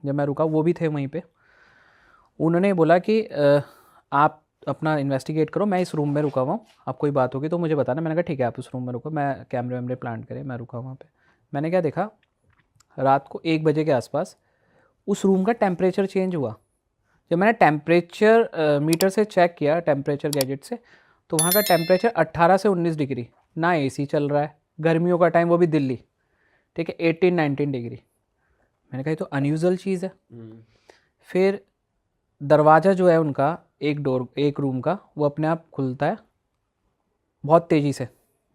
जब मैं रुका वो भी थे वहीं पे। उन्होंने बोला कि आप अपना इन्वेस्टिगेट करो, मैं इस रूम में रुका हुआ हूँ, आप कोई बात होगी तो मुझे बताना। मैंने कहा ठीक है, आप उस रूम में रुको, मैं कैमरे वैमरे प्लांट करे, मैं रुका वहाँ पे। मैंने क्या देखा, रात को 1 बजे के आसपास उस रूम का टेम्परेचर चेंज हुआ। जब मैंने टेम्परेचर मीटर से चेक किया, टेम्परेचर गैजेट से, तो वहाँ का टेम्परेचर 18 से 19 डिग्री, ना एसी चल रहा है, गर्मियों का टाइम, वो भी दिल्ली, ठीक है, 18-19 डिग्री। मैंने कहा ये तो अनयूजुअल चीज़ है। फिर दरवाज़ा जो है उनका, एक रूम का, वो अपने आप खुलता है बहुत तेज़ी से,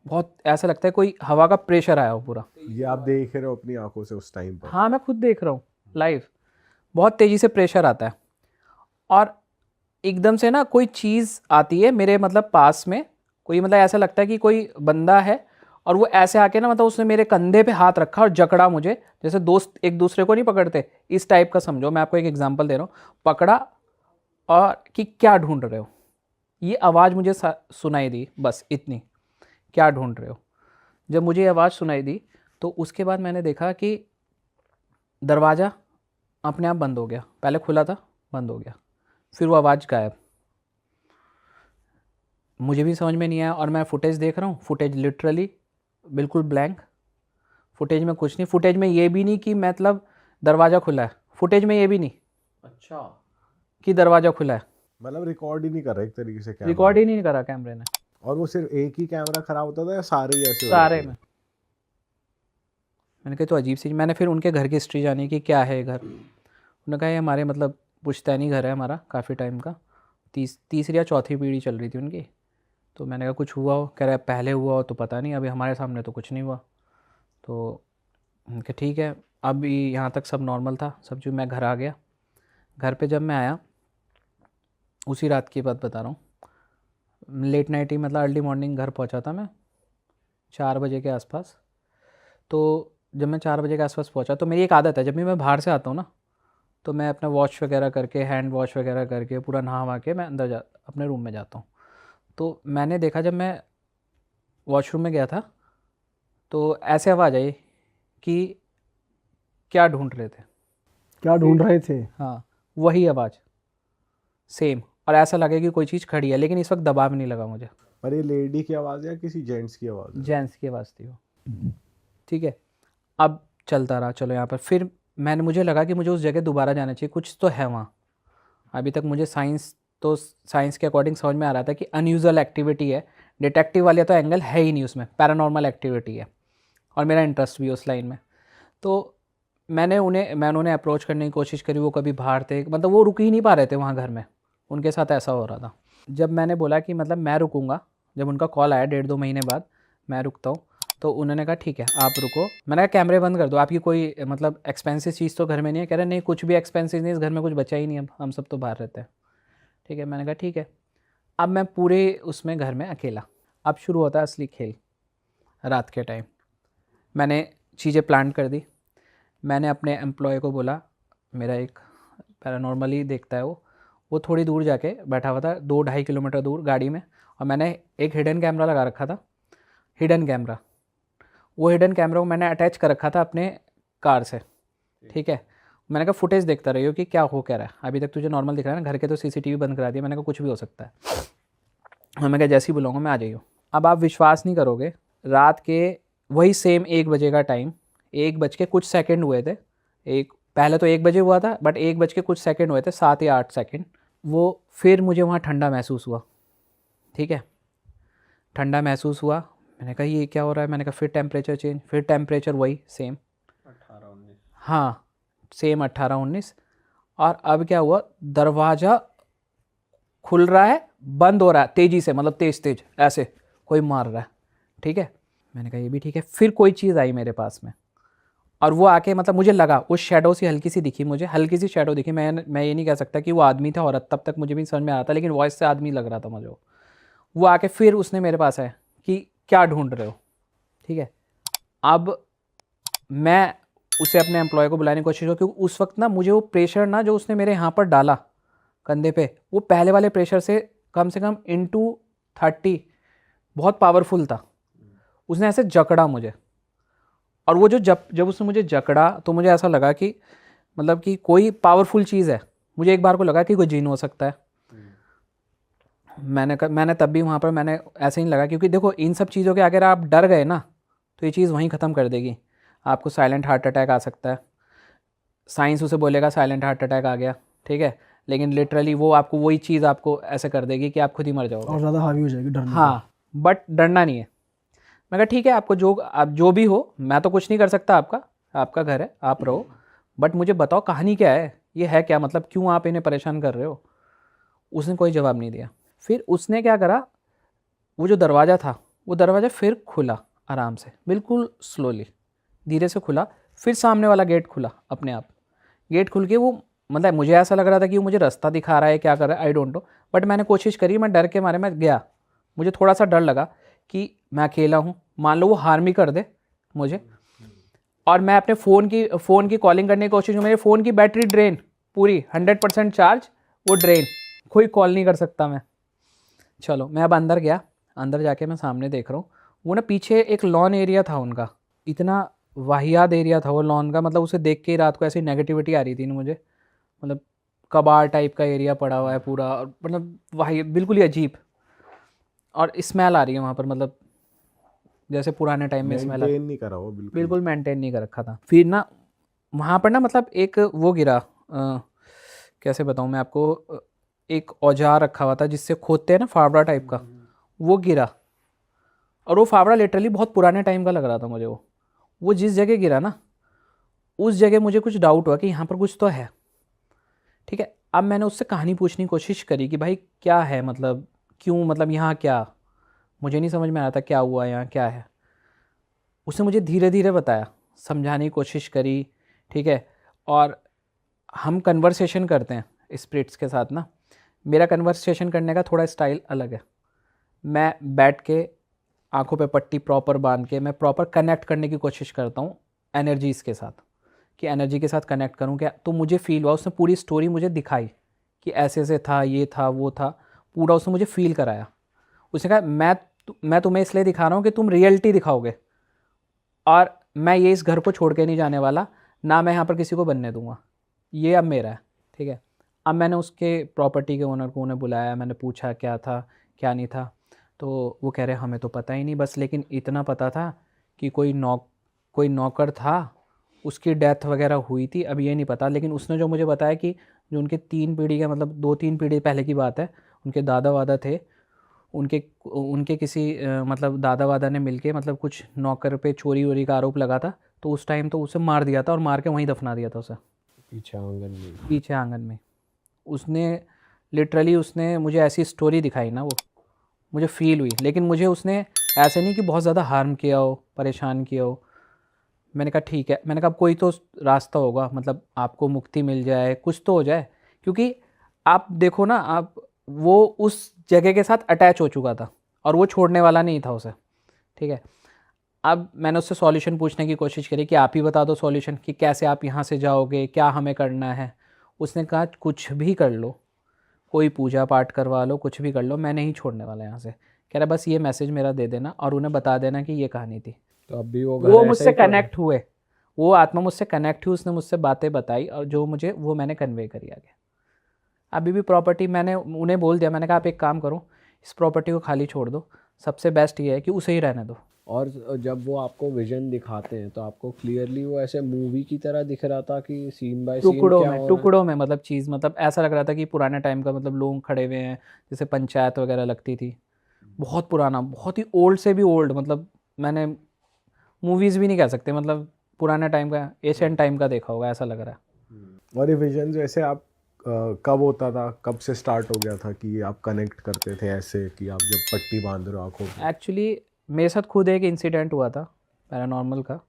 बहुत ऐसा लगता है कोई हवा का प्रेशर आया हो पूरा। ये आप देख रहे हो अपनी आंखों से उस टाइम पर? हाँ, मैं खुद देख रहा हूँ लाइव, बहुत तेज़ी से प्रेशर आता है। और एकदम से ना कोई चीज़ आती है मेरे मतलब पास में, कोई मतलब ऐसा लगता है कि कोई बंदा है, और वो ऐसे आके ना मतलब उसने मेरे कंधे पे हाथ रखा और जकड़ा मुझे, जैसे दोस्त एक दूसरे को नहीं पकड़ते, इस टाइप का समझो। मैं आपको एक एग्जांपल दे रहा हूँ, पकड़ा और कि क्या ढूंढ रहे हो, ये आवाज़ मुझे सुनाई दी, बस इतनी, क्या ढूंढ रहे हो। जब मुझे ये आवाज़ सुनाई दी तो उसके बाद मैंने देखा कि दरवाज़ा अपने आप बंद हो गया, पहले खुला था, बंद हो गया, फिर वो आवाज़ गायब। मुझे भी समझ में नहीं आया, और मैं फुटेज देख रहा हूँ, फुटेज लिटरली बिल्कुल ब्लैंक, फुटेज में कुछ नहीं, फुटेज में ये भी नहीं कि मतलब दरवाज़ा खुला है, फुटेज में ये भी नहीं अच्छा, कि दरवाज़ा खुला है, मतलब रिकॉर्ड ही नहीं कर रहा एक तरीके से कैमरा। रिकॉर्ड ही नहीं करा कैमरे ने। और वो सिर्फ एक ही कैमरा खराब होता था या सारे ही ऐसे हो सारे जाते में। थे? मैंने कहा तो अजीब सी, मैंने फिर उनके घर की हिस्ट्री जानी कि क्या है घर। उन्होंने कहा ये हमारे मतलब पुश्तैनी घर है हमारा, काफ़ी टाइम का, तीसरी या चौथी पीढ़ी चल रही थी उनकी। तो मैंने कहा कुछ हुआ हो, कह रहा है पहले हुआ हो तो पता नहीं, अभी हमारे सामने तो कुछ नहीं हुआ। तो उनके ठीक है, अभी यहाँ तक सब नॉर्मल था सब। जो मैं घर आ गया, घर पे जब मैं आया, उसी रात की बात बता रहा हूँ, लेट नाइट ही मतलब अर्ली मॉर्निंग घर पहुँचा था मैं, 4 बजे के आसपास। तो जब मैं 4 बजे के आसपास पहुँचा, तो मेरी एक आदत है, जब भी मैं बाहर से आता हूँ ना, तो मैं अपना वॉश वगैरह करके, हैंड वॉश वगैरह करके, पूरा नहा वहा के मैं अंदर अपने रूम में जाता हूँ। तो मैंने देखा जब मैं वॉशरूम में गया था, तो ऐसे आवाज़ आई कि क्या ढूंढ रहे थे। क्या ढूंढ रहे थे? हाँ, वही आवाज़ सेम, और ऐसा लगे कि कोई चीज़ खड़ी है, लेकिन इस वक्त दबाव नहीं लगा मुझे। पर ये लेडी की आवाज़ है या किसी जेंट्स की आवाज़ है? जेंट्स की आवाज़ थी वो, ठीक है। अब चलता रहा, चलो यहाँ पर, फिर मुझे लगा कि मुझे उस जगह दोबारा जाना चाहिए, कुछ तो है वहाँ। अभी तक मुझे साइंस के अकॉर्डिंग समझ में आ रहा था कि अनयूजुअल एक्टिविटी है, डिटेक्टिव वाले तो एंगल है ही नहीं उसमें, पैरानॉर्मल एक्टिविटी है, और मेरा इंटरेस्ट भी उस लाइन में। तो मैं उन्हें अप्रोच करने की कोशिश करी, वो कभी बाहर थे, मतलब वो रुक ही नहीं पा रहे थे वहाँ घर में, उनके साथ ऐसा हो रहा था। जब मैंने बोला कि मतलब मैं रुकूंगा, जब उनका कॉल आया 1.5-2 महीने बाद, मैं रुकता हूँ, तो उन्होंने कहा ठीक है आप रुको। मैंने कहा कैमरे बंद कर दो, आपकी कोई मतलब एक्सपेंसिव चीज़ तो घर में नहीं है। कह रहे नहीं, कुछ भी एक्सपेंसिव नहीं, इस घर में कुछ बचा ही नहीं, अब हम सब तो बाहर रहते हैं। ठीक है, मैंने कहा ठीक है। अब मैं पूरे उसमें घर में अकेला, अब शुरू होता है असली खेल। रात के टाइम मैंने चीज़ें प्लान कर दी। मैंने अपने एम्प्लॉय को बोला, मेरा एक पैरानॉर्मली देखता है वो थोड़ी दूर जाके बैठा हुआ था, 2-2.5 किलोमीटर दूर गाड़ी में, और मैंने एक हिडन कैमरा लगा रखा था, हिडन कैमरा। वो हिडन कैमरा को मैंने अटैच कर रखा था अपने कार से, ठीक है। मैंने कहा फुटेज देखता रहियो कि क्या हो क्या रहा है, अभी तक तुझे नॉर्मल दिख रहा है ना, घर के तो सीसीटीवी बंद करा दिया। मैंने कहा कुछ भी हो सकता है, और मैं कहा जैसे ही बुलाऊंगा मैं आ जाइयो। अब आप विश्वास नहीं करोगे, रात के वही सेम 1 बजे का टाइम, 1 बज के कुछ सेकंड हुए थे, एक पहले तो 1 बजे हुआ था, बट 1 बज के कुछ सेकंड हुए थे, 7 या 8 सेकंड। वो फिर मुझे वहाँ ठंडा महसूस हुआ, ठीक है, ठंडा महसूस हुआ। मैंने कहा ये क्या हो रहा है, मैंने कहा फिर टेम्परेचर चेंज, फिर टेम्परेचर वही सेम, 18-19। हाँ सेम 18-19। और अब क्या हुआ, दरवाज़ा खुल रहा है, बंद हो रहा है तेज़ी से, मतलब तेज़ तेज़ ऐसे कोई मार रहा है, ठीक है। मैंने कहा ये भी ठीक है। फिर कोई चीज़ आई मेरे पास में, और वो आके मतलब मुझे लगा उस शेडो सी हल्की सी दिखी, मुझे हल्की सी शेडो दिखी। मैं ये नहीं कह सकता कि वो आदमी था औरत, तब तक मुझे भी समझ में आ रहा था, लेकिन वॉइस से आदमी लग रहा था मुझे। वो आके फिर उसने मेरे पास आया कि क्या ढूंढ रहे हो, ठीक है। अब मैं उसे अपने एम्प्लॉय को बुलाने की कोशिश की, क्योंकि उस वक्त ना मुझे वो प्रेशर ना जो उसने मेरे यहाँ पर डाला कंधे पे, वो पहले वाले प्रेशर से कम इंटू 30 बहुत पावरफुल था। उसने ऐसे जकड़ा मुझे, और वो जब उसने मुझे जकड़ा तो मुझे ऐसा लगा कि मतलब कि कोई पावरफुल चीज़ है। मुझे एक बार को लगा कि कोई जिन हो सकता है। मैंने तब भी वहाँ पर मैंने ऐसे नहीं लगा, क्योंकि देखो इन सब चीज़ों के अगर आप डर गए ना तो ये चीज़ वहीं ख़त्म कर देगी। आपको साइलेंट हार्ट अटैक आ सकता है, साइंस उसे बोलेगा साइलेंट हार्ट अटैक आ गया, ठीक है, लेकिन लिटरली वो आपको वही चीज़ आपको ऐसे कर देगी कि आप खुद ही मर जाओगे। और ज़्यादा हावी हो जाएगी डरने पे। हाँ, बट डरना नहीं है। मैं कहा ठीक है, आपको जो आप जो भी हो, मैं तो कुछ नहीं कर सकता, आपका घर है, आप रहो, बट मुझे बताओ कहानी क्या है, ये है क्या, मतलब क्यों आप इन्हें परेशान कर रहे हो। उसने कोई जवाब नहीं दिया। फिर उसने क्या करा, वो जो दरवाज़ा था वो दरवाज़ा फिर खुला आराम से, बिल्कुल स्लोली, धीरे से खुला। फिर सामने वाला गेट खुला अपने आप। गेट खुल के वो, मतलब मुझे ऐसा लग रहा था कि वो मुझे रास्ता दिखा रहा है, क्या कर रहा है, आई डोंट नो, बट मैंने कोशिश करी। मैं डर के मारे मैं गया। मुझे थोड़ा सा डर लगा कि मैं अकेला हूँ, मान लो वो हार्म ही कर दे मुझे, और मैं अपने फ़ोन की कॉलिंग करने की कोशिश, मेरे फ़ोन की बैटरी ड्रेन पूरी 100% चार्ज, वो ड्रेन, कोई कॉल नहीं कर सकता मैं। चलो मैं अब अंदर गया। अंदर जाके मैं सामने देख रहा हूँ, वो ना पीछे एक लॉन एरिया था उनका, इतना वाहियात एरिया था वो लॉन का, मतलब उसे देख के ही रात को ऐसी नेगेटिविटी आ रही थी ना मुझे, मतलब कबाड़ टाइप का एरिया पड़ा हुआ है पूरा, और मतलब वाही बिल्कुल ही अजीब, और स्मेल आ रही है वहाँ पर, मतलब जैसे पुराने टाइम में स्मेल आ, मेंटेन नहीं करा वो बिल्कुल। बिल्कुल मेंटेन नहीं कर रखा था। फिर ना वहाँ पर ना मतलब एक वो गिरा, कैसे बताऊँ मैं आपको, एक औजार रखा हुआ था जिससे खोदते हैं ना, फावड़ा टाइप का, वो गिरा। और वो फावड़ा लिटरली बहुत पुराने टाइम का लग रहा था मुझे। वो जिस जगह गिरा ना, उस जगह मुझे कुछ डाउट हुआ कि यहाँ पर कुछ तो है, ठीक है। अब मैंने उससे कहानी पूछने की कोशिश करी कि भाई क्या है, मतलब क्यों, मतलब यहाँ क्या, मुझे नहीं समझ में आ रहा था क्या हुआ, यहाँ क्या है। उसने मुझे धीरे धीरे बताया, समझाने की कोशिश करी, ठीक है। और हम कन्वर्सेशन करते हैं स्पिरिट्स के साथ ना, मेरा कन्वर्सेशन करने का थोड़ा स्टाइल अलग है। मैं बैठ के आंखों पे पट्टी प्रॉपर बांध के मैं प्रॉपर कनेक्ट करने की कोशिश करता हूँ एनर्जीज़ के साथ, कि एनर्जी के साथ कनेक्ट करूँ क्या। तो मुझे फ़ील हुआ, उसने पूरी स्टोरी मुझे दिखाई कि ऐसे ऐसे था, ये था, वो था, पूरा उसने मुझे फ़ील कराया। उसने कहा मैं तुम्हें इसलिए दिखा रहा हूँ कि तुम रियलिटी दिखाओगे, और मैं ये इस घर को छोड़ के नहीं जाने वाला, ना मैं यहाँ पर किसी को बनने दूंगा, ये अब मेरा है, ठीक है। अब मैंने उसके प्रॉपर्टी के ओनर को उन्हें बुलाया, मैंने पूछा क्या था क्या नहीं था, तो वो कह रहे हमें तो पता ही नहीं, बस लेकिन इतना पता था कि कोई नौकर था, उसकी डेथ वगैरह हुई थी, अब ये नहीं पता। लेकिन उसने जो मुझे बताया कि जो उनके 3 पीढ़ी का, मतलब 2-3 पीढ़ी पहले की बात है, उनके दादा वादा थे, उनके उनके किसी मतलब दादा वादा ने मिलके मतलब कुछ नौकर पे चोरी वोरी का आरोप लगा था, तो उस टाइम तो उसे मार दिया था और मार के वहीं दफना दिया था उसे, पीछे आंगन में। पीछे आंगन में। उसने लिटरली उसने मुझे ऐसी स्टोरी दिखाई ना, वो मुझे फ़ील हुई। लेकिन मुझे उसने ऐसे नहीं कि बहुत ज़्यादा हार्म किया हो, परेशान किया हो। मैंने कहा ठीक है, मैंने कहा अब कोई तो रास्ता होगा, मतलब आपको मुक्ति मिल जाए, कुछ तो हो जाए, क्योंकि आप देखो ना, आप वो उस जगह के साथ अटैच हो चुका था और वो छोड़ने वाला नहीं था उसे, ठीक है। अब मैंने उससे सॉल्यूशन पूछने की कोशिश करी कि आप ही बता दो सॉल्यूशन, कि कैसे आप यहाँ से जाओगे, क्या हमें करना है। उसने कहा कुछ भी कर लो, कोई पूजा पाठ करवा लो, कुछ भी कर लो, मैं नहीं छोड़ने वाला यहाँ से। कह रहा बस ये मैसेज मेरा दे देना और उन्हें बता देना कि ये कहानी थी। तो अभी वो वो घर ऐसा मुझसे ही पड़ा है? कनेक्ट हुए, वो आत्मा मुझसे कनेक्ट हुई, उसने मुझसे बातें बताई और जो मुझे वो मैंने कन्वे करी आगे। अभी भी प्रॉपर्टी मैंने उन्हें बोल दिया, मैंने कहा आप एक काम करो, इस प्रॉपर्टी को खाली छोड़ दो, सबसे बेस्ट ये है कि उसे ही रहने दो। और जब वो आपको विजन दिखाते हैं तो आपको क्लियरली वो ऐसे मूवी की तरह दिख रहा था कि सीन बाय सीन टुकड़ों क्या में हो रहा है? टुकड़ों में, मतलब चीज़, मतलब ऐसा लग रहा था कि पुराने टाइम का, मतलब लोग खड़े हुए हैं, जैसे पंचायत वगैरह लगती थी, बहुत पुराना, बहुत ही ओल्ड से भी ओल्ड, मतलब मैंने मूवीज़ भी नहीं कह सकते, मतलब पुराने टाइम का, एशियन टाइम का देखा होगा, ऐसा लग रहा है। और ये विजन जैसे आप कब होता था, कब से स्टार्ट हो गया था कि आप कनेक्ट करते थे ऐसे, कि आप जब पट्टी बांध रहे हो आंखों पे? एक्चुअली मेरे साथ खुद एक इंसिडेंट हुआ था पैरानॉर्मल का,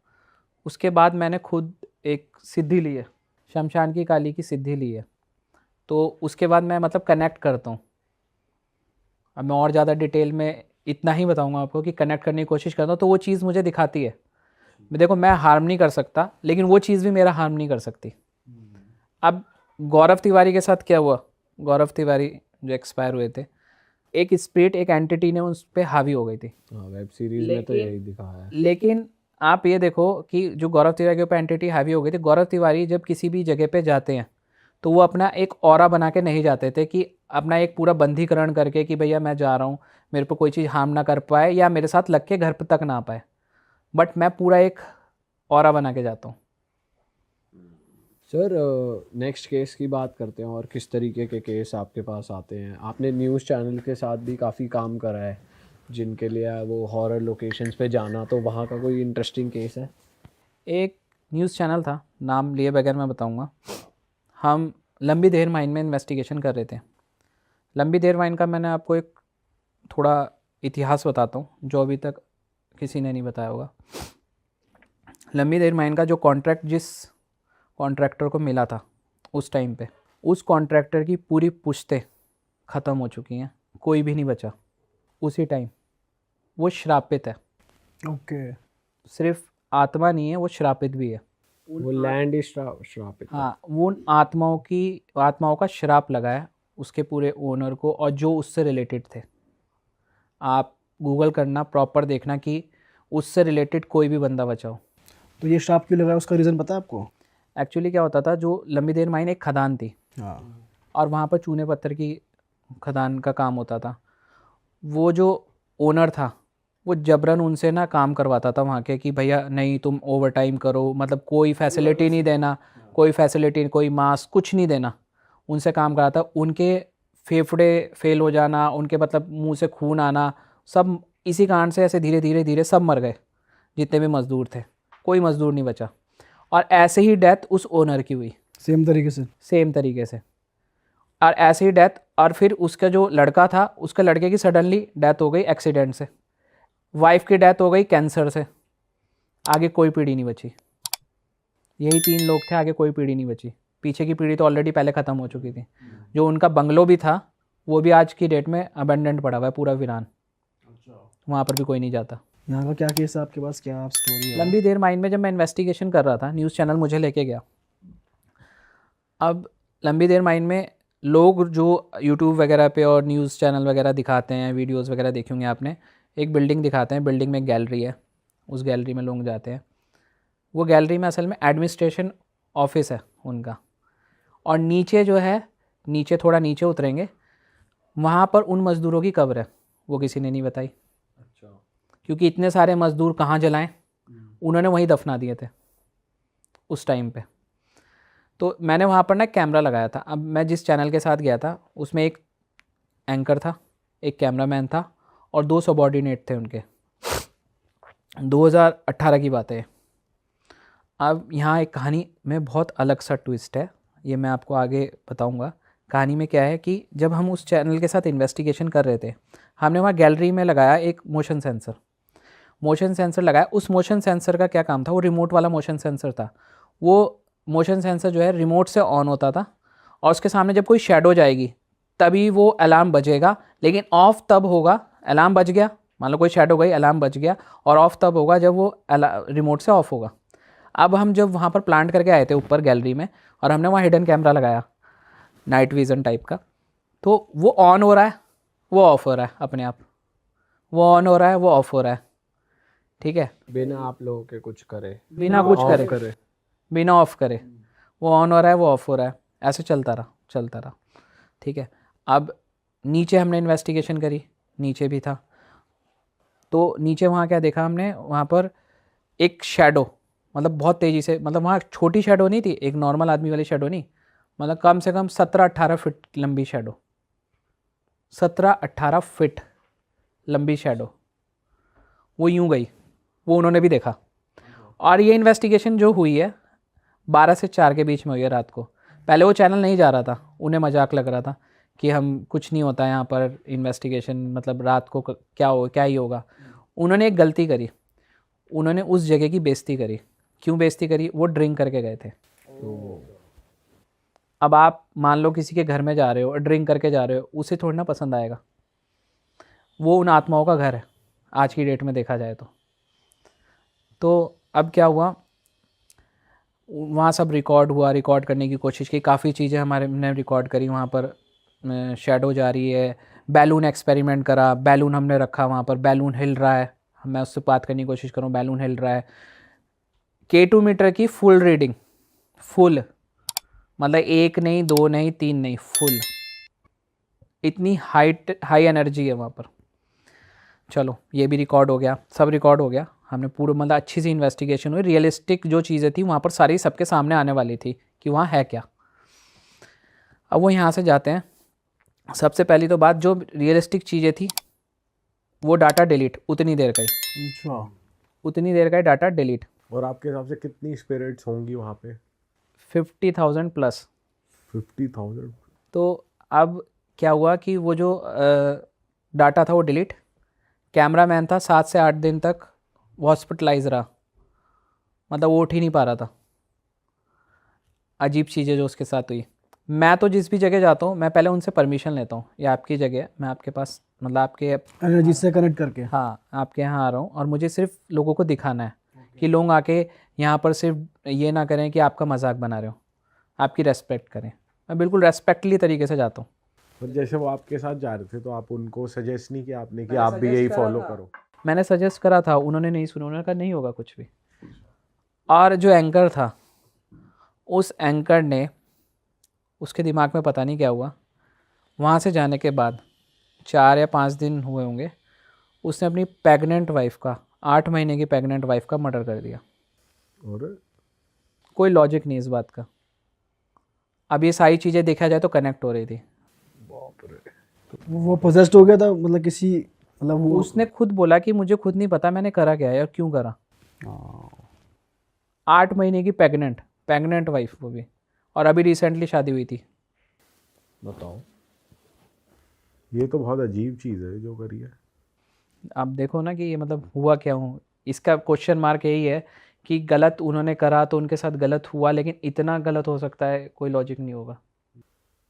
उसके बाद मैंने खुद एक सिद्धि ली है, शमशान की काली की सिद्धि ली है, तो उसके बाद मैं मतलब कनेक्ट करता हूँ। अब मैं और ज़्यादा डिटेल में इतना ही बताऊँगा आपको कि कनेक्ट करने की कोशिश करता हूँ, तो वो चीज़ मुझे दिखाती है। देखो मैं हार्म नहीं कर सकता, लेकिन वो चीज़ भी मेरा हार्म नहीं कर सकती। अब गौरव तिवारी के साथ क्या हुआ, गौरव तिवारी जो एक्सपायर हुए थे, एक स्पिरिट, एक एंटिटी ने उस पर हावी हो गई थी, हाँ, वेब सीरीज में तो लेकिन यही दिखाया है। लेकिन आप ये देखो कि जो गौरव तिवारी के ऊपर एंटिटी हावी हो गई थी, गौरव तिवारी जब किसी भी जगह पे जाते हैं तो वो अपना एक ऑरा बना के नहीं जाते थे कि अपना एक पूरा बंधीकरण करके कि भैया मैं जा रहा हूँ, मेरे पे कोई चीज़ हार्म ना कर पाए या मेरे साथ लग के घर पे तक ना आ पाए, बट मैं पूरा एक ऑरा बना के जाता हूँ। सर नेक्स्ट केस की बात करते हैं और किस तरीके के केस आपके पास आते हैं। आपने न्यूज़ चैनल के साथ भी काफ़ी काम करा है जिनके लिए वो हॉरर लोकेशंस पे जाना, तो वहाँ का कोई इंटरेस्टिंग केस है? एक न्यूज़ चैनल था, नाम लिए बगैर मैं बताऊंगा। हम लंबी देर माइन में इन्वेस्टिगेशन कर रहे थे। लंबी देर माइन का मैंने आपको एक थोड़ा इतिहास बताता हूँ जो अभी तक किसी ने नहीं बताया होगा। लंबी देर माइन का जो कॉन्ट्रैक्ट जिस कॉन्ट्रैक्टर को मिला था उस टाइम पे, उस कॉन्ट्रैक्टर की पूरी पुश्तें ख़त्म हो चुकी हैं, कोई भी नहीं बचा उसी टाइम। वो श्रापित है, ओके। सिर्फ आत्मा नहीं है, वो श्रापित भी है। वो लैंड ही श्रापित है। हाँ, वो उन आत्माओं का श्राप लगा है उसके पूरे ओनर को और जो उससे रिलेटेड थे। आप गूगल करना, प्रॉपर देखना कि उससे रिलेटेड कोई भी बंदा बचाओ। तो ये श्राप क्यों लगा है, उसका रीज़न पता है आपको? एक्चुअली क्या होता था, जो लंबी देर माइन एक खदान थी हाँ। और वहाँ पर चूने पत्थर की खदान का काम होता था। वो जो ओनर था वो जबरन उनसे ना काम करवाता था वहाँ के कि भैया नहीं तुम ओवर टाइम करो, मतलब कोई फैसिलिटी नहीं देना, कोई फैसिलिटी, कोई मास्क, कुछ नहीं देना। उनसे काम कराता, उनके फेफड़े फेल हो जाना, उनके मतलब मुंह से खून आना, सब इसी कारण से ऐसे धीरे धीरे धीरे सब मर गए जितने भी मज़दूर थे, कोई मज़दूर नहीं बचा। और ऐसे ही डेथ उस ओनर की हुई, सेम तरीके से। सेम तरीके से। और ऐसे ही डेथ, और फिर उसका जो लड़का था, उसके लड़के की सडनली डेथ हो गई एक्सीडेंट से, वाइफ की डेथ हो गई कैंसर से, आगे कोई पीढ़ी नहीं बची। यही 3 लोग थे, आगे कोई पीढ़ी नहीं बची। पीछे की पीढ़ी तो ऑलरेडी पहले ख़त्म हो चुकी थी। जो उनका बंगलो भी था वो भी आज की डेट में अबेंडेंट पड़ा हुआ है, पूरा वीरान, वहाँ पर भी कोई नहीं जाता। यहाँ का क्या केस है आपके पास, क्या आप स्टोरी है? लंबी देर माइन में जब मैं इन्वेस्टिगेशन कर रहा था, न्यूज़ चैनल मुझे लेके गया। अब लंबी देर माइन में लोग जो यूट्यूब वगैरह पे और न्यूज़ चैनल वगैरह दिखाते हैं, वीडियोस वगैरह देखे होंगे आपने, एक बिल्डिंग दिखाते हैं, बिल्डिंग में एक गैलरी है, उस गैलरी में लोग जाते हैं। वो गैलरी में असल में एडमिनिस्ट्रेशन ऑफिस है उनका, और नीचे जो है, नीचे थोड़ा नीचे उतरेंगे, वहाँ पर उन मज़दूरों की कब्र है, वो किसी ने नहीं बताई। क्योंकि इतने सारे मज़दूर कहाँ जलाएं, उन्होंने वहीं दफना दिए थे उस टाइम पे। तो मैंने वहाँ पर ना कैमरा लगाया था। अब मैं जिस चैनल के साथ गया था उसमें एक एंकर था, एक कैमरामैन था और 2 सबॉर्डिनेट थे उनके। 2018 की बात है। अब यहाँ एक कहानी में बहुत अलग सा ट्विस्ट है, ये मैं आपको आगे बताऊँगा। कहानी में क्या है कि जब हम उस चैनल के साथ इन्वेस्टिगेशन कर रहे थे, हमने वहाँ गैलरी में लगाया एक मोशन सेंसर लगाया। उस मोशन सेंसर का क्या काम था, वो रिमोट वाला मोशन सेंसर था। वो मोशन सेंसर जो है रिमोट से ऑन होता था और उसके सामने जब कोई शेडो जाएगी तभी वो अलार्म बजेगा, लेकिन ऑफ तब होगा, अलार्म बज गया, मान लो कोई शेडो गई, अलार्म बज गया, और ऑफ तब होगा जब वो रिमोट से ऑफ होगा। अब हम जब वहाँ पर प्लांट करके आए थे ऊपर गैलरी में, और हमने वहाँ हिडन कैमरा लगाया नाइट विज़न टाइप का, तो वो ऑन हो रहा है, वो ऑफ हो रहा है अपने आप, वो ऑन हो रहा है, वो ऑफ हो रहा है, ठीक है, बिना आप लोगों के कुछ करे, बिना कुछ करे, बिना ऑफ करे, वो ऑन हो रहा है, वो ऑफ हो रहा है, ऐसे चलता रहा, ठीक है। अब नीचे हमने इन्वेस्टिगेशन करी, नीचे भी था, तो नीचे वहाँ क्या देखा हमने, वहाँ पर एक शैडो, मतलब बहुत तेज़ी से, मतलब वहाँ छोटी शैडो नहीं थी, एक नॉर्मल आदमी वाली शैडो नहीं, मतलब कम से कम 17-18 फीट लंबी शैडो, 17-18 फीट लंबी शैडो, वो यूं गई, वो उन्होंने भी देखा। और ये इन्वेस्टिगेशन जो हुई है 12 से 4 के बीच में हुई है रात को। पहले वो चैनल नहीं जा रहा था, उन्हें मजाक लग रहा था कि हम कुछ नहीं होता यहाँ पर इन्वेस्टिगेशन, मतलब रात को क्या ही होगा। उन्होंने एक गलती करी, उन्होंने उस जगह की बेइज्जती करी। क्यों बेइज्जती करी, वो ड्रिंक करके गए थे। अब आप मान लो किसी के घर में जा रहे हो और ड्रिंक करके जा रहे हो, उसे थोड़ी ना पसंद आएगा। वो उन आत्माओं का घर है आज की डेट में देखा जाए तो अब क्या हुआ, वहाँ सब रिकॉर्ड हुआ, रिकॉर्ड करने की कोशिश की, काफ़ी चीज़ें हमारे ने रिकॉर्ड करी। वहाँ पर शैडो जा रही है, बैलून एक्सपेरिमेंट करा, बैलून हमने रखा वहाँ पर, बैलून हिल रहा है, मैं उससे बात करने की कोशिश करूँ, बैलून हिल रहा है। K2 मीटर की फुल रीडिंग, फुल, मतलब 1 नहीं 2 नहीं 3 नहीं, फुल। इतनी हाई एनर्जी है वहाँ पर। चलो ये भी रिकॉर्ड हो गया, सब रिकॉर्ड हो गया। हमने पूरा मतलब अच्छी सी इन्वेस्टिगेशन हुई, रियलिस्टिक जो चीज़ें थी वहाँ पर सारी सबके सामने आने वाली थी कि वहाँ है क्या। अब वो यहाँ से जाते हैं, सबसे पहली तो बात, जो रियलिस्टिक चीज़ें थी वो डाटा डिलीट, उतनी देर का ही, अच्छा, उतनी देर का ही डाटा डिलीट। और आपके हिसाब से कितनी स्पिरिट्स होंगी वहाँ पे? 50,000 प्लस। 50,000? तो अब क्या हुआ कि वो जो डाटा था वो डिलीट। कैमरा मैन था 7 से 8 दिन तक हॉस्पिटलाइज रहा, मतलब वो उठ ही नहीं पा रहा था। अजीब चीज़ें जो उसके साथ हुई। मैं तो जिस भी जगह जाता हूँ मैं पहले उनसे परमिशन लेता हूँ, ये आपकी जगह है, मैं आपके पास मतलब आपके, एनर्जी से कनेक्ट करके। हाँ आपके यहाँ आ रहा हूँ और मुझे सिर्फ लोगों को दिखाना है कि लोग आके यहाँ पर सिर्फ ये ना करें कि आपका मजाक बना रहे हो, आपकी रेस्पेक्ट करें। मैं बिल्कुल रेस्पेक्टली तरीके से जाता हूँ। और जैसे वो आपके साथ जा रहे थे तो आप उनको सजेस्ट नहीं किया आपने कि आप भी यही फॉलो करो? मैंने सजेस्ट करा था, उन्होंने नहीं सुना, उन्होंने कहा नहीं होगा कुछ भी। और जो एंकर था, उस एंकर ने, उसके दिमाग में पता नहीं क्या हुआ, वहाँ से जाने के बाद 4 या 5 दिन हुए होंगे, उसने अपनी प्रेग्नेंट वाइफ का, 8 महीने की प्रेग्नेंट वाइफ का मर्डर कर दिया। और कोई लॉजिक नहीं इस बात का। अब ये सारी चीज़ें देखा जाए तो कनेक्ट हो रही थी। वो पोजेस्ड हो गया था, मतलब किसी, मतलब वो उसने खुद बोला कि मुझे खुद नहीं पता मैंने करा क्या है और क्यों करा। 8 महीने की प्रेग्नेंट वाइफ, वो भी, और अभी रिसेंटली शादी हुई थी। बताओ। ये तो बहुत अजीब चीज़ है जो करी है। आप देखो ना कि ये मतलब हुआ क्या हूँ, इसका क्वेश्चन मार्क यही है कि गलत उन्होंने करा तो उनके साथ गलत हुआ, लेकिन इतना गलत हो सकता है कोई लॉजिक नहीं होगा।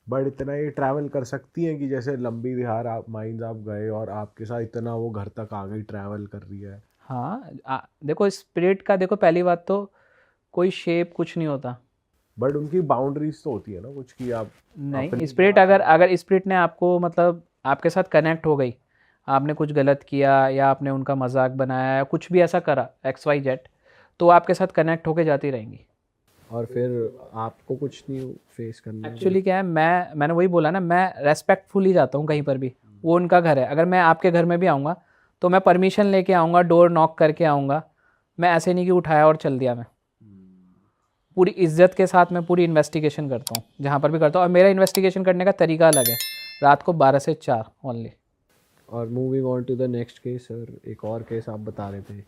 बट इतना ये ट्रैवल कर सकती हैं कि जैसे लंबी विहार आप माइंस आप गए और आपके साथ इतना वो घर तक आ गई, ट्रैवल कर रही है? हाँ देखो स्पिरिट का, देखो पहली बात तो कोई शेप कुछ नहीं होता। बट उनकी बाउंड्रीज तो होती है ना कुछ, कि आप नहीं, स्पिरिट अगर स्पिरिट ने आपको मतलब आपके साथ कनेक्ट हो गई, आपने कुछ गलत किया या आपने उनका मजाक बनाया या कुछ भी ऐसा करा XYZ, तो आपके साथ कनेक्ट होके जाती रहेंगी। और फिर आपको कुछ नहीं फेस करना। एक्चुअली क्या है, मैंने वही बोला ना, मैं रेस्पेक्टफुली जाता हूँ कहीं पर भी। वो उनका घर है, अगर मैं आपके घर में भी आऊँगा तो मैं परमिशन लेके आऊँगा, डोर नॉक करके आऊँगा। मैं ऐसे नहीं कि उठाया और चल दिया। मैं पूरी इज्जत के साथ मैं पूरी इन्वेस्टिगेशन करता हूँ जहाँ पर भी करता हूँ, और मेरा इन्वेस्टिगेशन करने का तरीका अलग है। रात को 12 से 4 ओनली। और moving on to the next case sir, एक और केस आप बता रहे थे,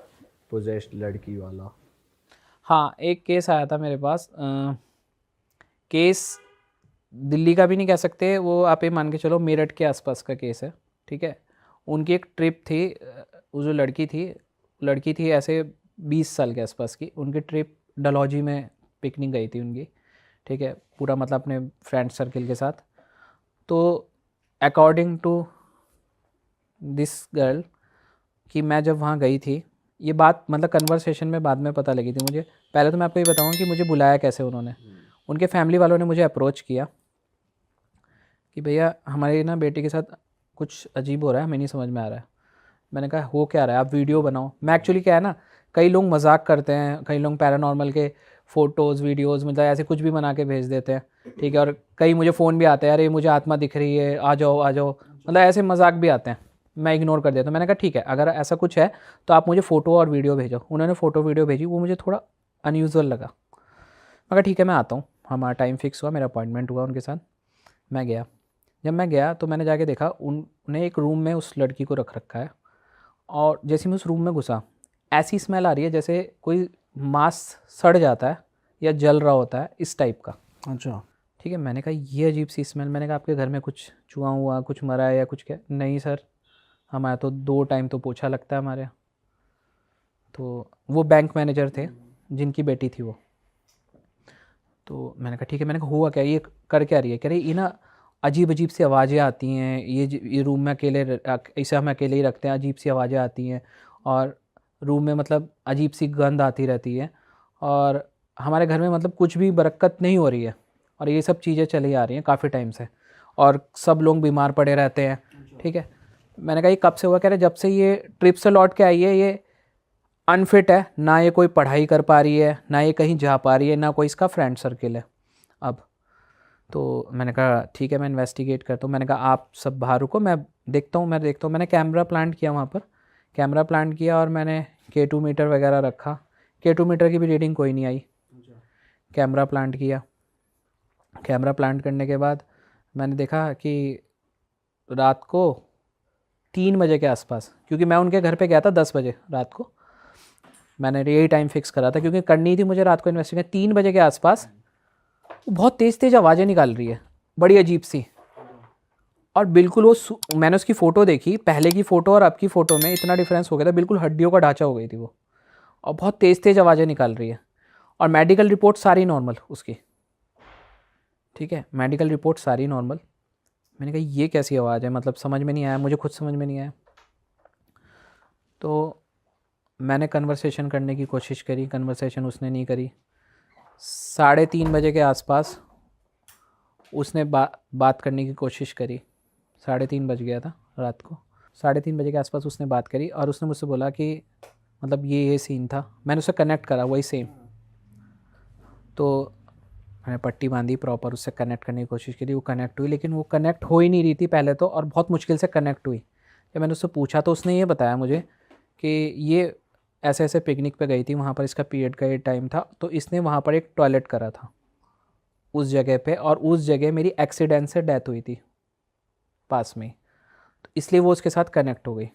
पोजेस्ड लड़की वाला। हाँ, एक केस आया था मेरे पास। केस दिल्ली का भी नहीं कह सकते, वो आप ये मान के चलो मेरठ के आसपास का केस है। ठीक है, उनकी एक ट्रिप थी। वो जो लड़की थी ऐसे 20 साल के आसपास की। उनकी ट्रिप डलहौजी में पिकनिक गई थी उनकी। ठीक है, पूरा मतलब अपने फ्रेंड सर्किल के साथ। तो अकॉर्डिंग टू दिस गर्ल कि मैं जब वहाँ गई थी, ये बात मतलब कन्वर्सेशन में बाद में पता लगी थी मुझे। पहले तो मैं आपको ये बताऊँ कि मुझे बुलाया कैसे उन्होंने। उनके फैमिली वालों ने मुझे अप्रोच किया कि भैया हमारी ना बेटी के साथ कुछ अजीब हो रहा है, हमें नहीं समझ में आ रहा है। मैंने कहा हो क्या रहा है, आप वीडियो बनाओ। मैं एक्चुअली क्या है ना, कई लोग मजाक करते हैं, कई लोग पैरानॉर्मल के फ़ोटोज़ वीडियोज़ मतलब ऐसे कुछ भी बना के भेज देते हैं। ठीक है, और कई मुझे फ़ोन भी आते हैं, अरे मुझे आत्मा दिख रही है, आ जाओ, मतलब ऐसे मजाक भी आते हैं। मैं इग्नोर कर देता हूँ। मैंने कहा ठीक है, अगर ऐसा कुछ है तो आप मुझे फ़ोटो और वीडियो भेजो। उन्होंने फ़ोटो वीडियो भेजी, वो मुझे थोड़ा अनयूजुअल लगा। मैं कहा ठीक है मैं आता हूँ। हमारा टाइम फिक्स हुआ, मेरा अपॉइंटमेंट हुआ उनके साथ। मैं गया। जब मैं गया तो मैंने जाके देखा उन्हें एक रूम में उस लड़की को रख रखा है, और जैसे मैं उस रूम में घुसा, ऐसी स्मेल आ रही है जैसे कोई मांस सड़ जाता है या जल रहा होता है, इस टाइप का। अच्छा, ठीक है, मैंने कहा ये अजीब सी स्मेल। मैंने कहा आपके घर में कुछ चूहा हुआ, कुछ मरा है या कुछ? क्या? नहीं सर, हमारे तो 2 टाइम तो पोछा लगता है हमारे यहाँ। तो वो बैंक मैनेजर थे जिनकी बेटी थी वो। तो मैंने कहा ठीक है। मैंने कहा हुआ क्या, ये कर क्या रही है? कह रही ये ना अजीब अजीब सी आवाज़ें आती हैं, ये रूम में इसे हम अकेले ही रखते हैं, अजीब सी आवाज़ें आती हैं, और रूम में मतलब अजीब सी गंध आती रहती है, और हमारे घर में मतलब कुछ भी बरकत नहीं हो रही है, और ये सब चीज़ें चली आ रही हैं काफ़ी टाइम से, और सब लोग बीमार पड़े रहते हैं। ठीक है, मैंने कहा ये कब से हुआ? कह रहे जब से ये ट्रिप से लौट के आई है ये अनफिट है, ना ये कोई पढ़ाई कर पा रही है, ना ये कहीं जा पा रही है, ना कोई इसका फ्रेंड सर्किल है अब। तो मैंने कहा ठीक है मैं इन्वेस्टिगेट करता हूँ। मैंने कहा आप सब बाहर रुको, मैं देखता हूँ। मैंने कैमरा प्लांट किया वहाँ पर, कैमरा प्लांट किया और मैंने K2 मीटर वगैरह रखा। K2 मीटर की भी रीडिंग कोई नहीं आई। कैमरा प्लांट किया, कैमरा प्लांट करने के बाद मैंने देखा कि रात को 3 बजे के आसपास, क्योंकि मैं उनके घर पे गया था 10 बजे रात को, मैंने यही टाइम फिक्स करा था क्योंकि करनी थी मुझे रात को इन्वेस्टिगेशन। 3 बजे के आसपास वो बहुत तेज़ तेज़ आवाज़ें निकाल रही है, बड़ी अजीब सी। और बिल्कुल मैंने उसकी फ़ोटो देखी, पहले की फ़ोटो और अब की फ़ोटो में इतना डिफरेंस हो गया था, बिल्कुल हड्डियों का ढांचा हो गई थी वो, और बहुत तेज़ तेज़ आवाज़ें निकाल रही है। और मेडिकल रिपोर्ट सारी नॉर्मल उसकी, ठीक है, मेडिकल रिपोर्ट सारी नॉर्मल। मैंने कहा ये कैसी आवाज़ है, मतलब समझ में नहीं आया, मुझे खुद समझ में नहीं आया। तो मैंने कन्वर्सेशन करने की कोशिश करी, कन्वर्सेशन उसने नहीं करी। 3:30 बजे के आसपास उसने बात करने की कोशिश करी। 3:30 बज गया था रात को। 3:30 बजे के आसपास उसने बात करी और उसने मुझसे बोला कि मतलब ये सीन था। मैंने उससे कनेक्ट करा वही सेम। तो मैंने पट्टी बांधी प्रॉपर, उससे कनेक्ट करने की कोशिश करी, वो कनेक्ट हुई, लेकिन वो कनेक्ट हो ही नहीं रही थी पहले तो, और बहुत मुश्किल से कनेक्ट हुई। जब मैंने उससे पूछा तो उसने ये बताया मुझे कि ये ऐसे ऐसे पिकनिक पे गई थी, वहाँ पर इसका पीरियड का ये टाइम था, तो इसने वहाँ पर एक टॉयलेट करा था उस जगह पे, और उस जगह मेरी एक्सीडेंट से डेथ हुई थी पास में, तो इसलिए वो उसके साथ कनेक्ट हो गई।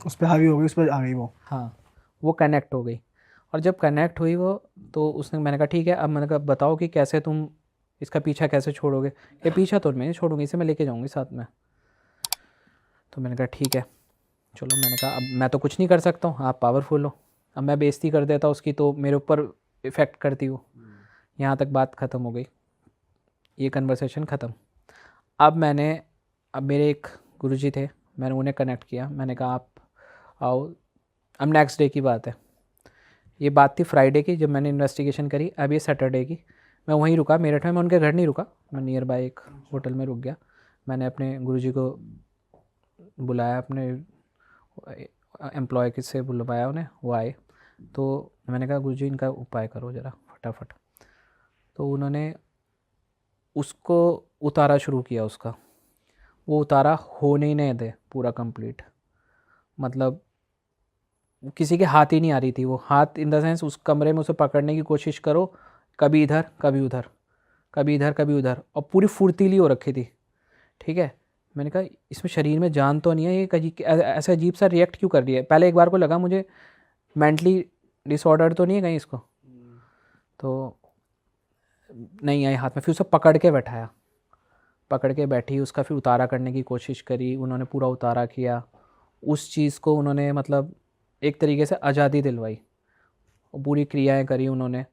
उस पर हावी हो गई, उस पर आ गई वो। हाँ, वो कनेक्ट हो गई। और जब कनेक्ट हुई वो, तो उसने, मैंने कहा ठीक है, अब मैंने कहा बताओ कि कैसे तुम इसका पीछा कैसे छोड़ोगे? ये पीछा तो मैं नहीं छोड़ूंगी, इसे मैं लेके जाऊंगी साथ में। तो मैंने कहा ठीक है चलो। मैंने कहा अब मैं तो कुछ नहीं कर सकता हूँ, आप पावरफुल हो, अब मैं बेइज्जती कर देता उसकी तो मेरे ऊपर इफ़ेक्ट करती हो। यहाँ तक बात ख़त्म हो गई, ये कन्वर्सेशन ख़त्म। अब मेरे एक गुरुजी थे, मैंने उन्हें कनेक्ट किया। मैंने कहा आप आओ। अब नेक्स्ट डे की बात है, ये बात थी फ्राइडे की जब मैंने इन्वेस्टिगेशन करी। अब ये सैटरडे की। मैं वहीं रुका मेरठ में, मैं उनके घर नहीं रुका, मैं नियर बाय एक होटल में रुक गया। मैंने अपने गुरुजी को बुलाया, अपने एम्प्लॉय से बुलवाया उन्हें, वो आए। तो मैंने कहा गुरुजी इनका उपाय करो ज़रा फटाफट। तो उन्होंने उसको उतारा शुरू किया, उसका वो उतारा होने ही नहीं दे पूरा कंप्लीट। मतलब किसी के हाथ ही नहीं आ रही थी, वो हाथ इन द सेंस उस कमरे में उसे पकड़ने की कोशिश करो, कभी इधर कभी उधर, कभी इधर कभी उधर, और पूरी फुर्तीली हो रखी थी। ठीक है, मैंने कहा इसमें शरीर में जान तो नहीं है, ये ऐसा अजीब सा रिएक्ट क्यों कर रही है? पहले एक बार को लगा मुझे मेंटली डिसऑर्डर तो नहीं है कहीं इसको, तो नहीं आई हाथ में। फिर उसे पकड़ के बैठाया, पकड़ के बैठी, उसका फिर उतारा करने की कोशिश करी, उन्होंने पूरा उतारा किया। उस चीज़ को उन्होंने मतलब एक तरीके से आज़ादी दिलवाई, और पूरी क्रियाएं करी उन्होंने।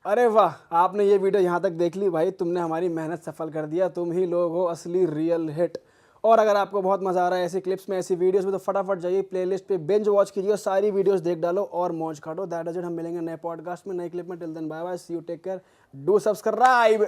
अरे वाह, आपने ये वीडियो यहाँ तक देख ली भाई, तुमने हमारी मेहनत सफल कर दिया। तुम ही लोग हो असली रियल हिट। और अगर आपको बहुत मज़ा आ रहा है ऐसी क्लिप्स में, ऐसी वीडियोस में, तो फटाफट जाइए प्लेलिस्ट पे बिंज वॉच कीजिए और सारी वीडियोस देख डालो और मौज काटो। That is it. हम मिलेंगे नए पॉडकास्ट में, नए क्लिप में। Till then bye bye, see you, take care, do subscribe.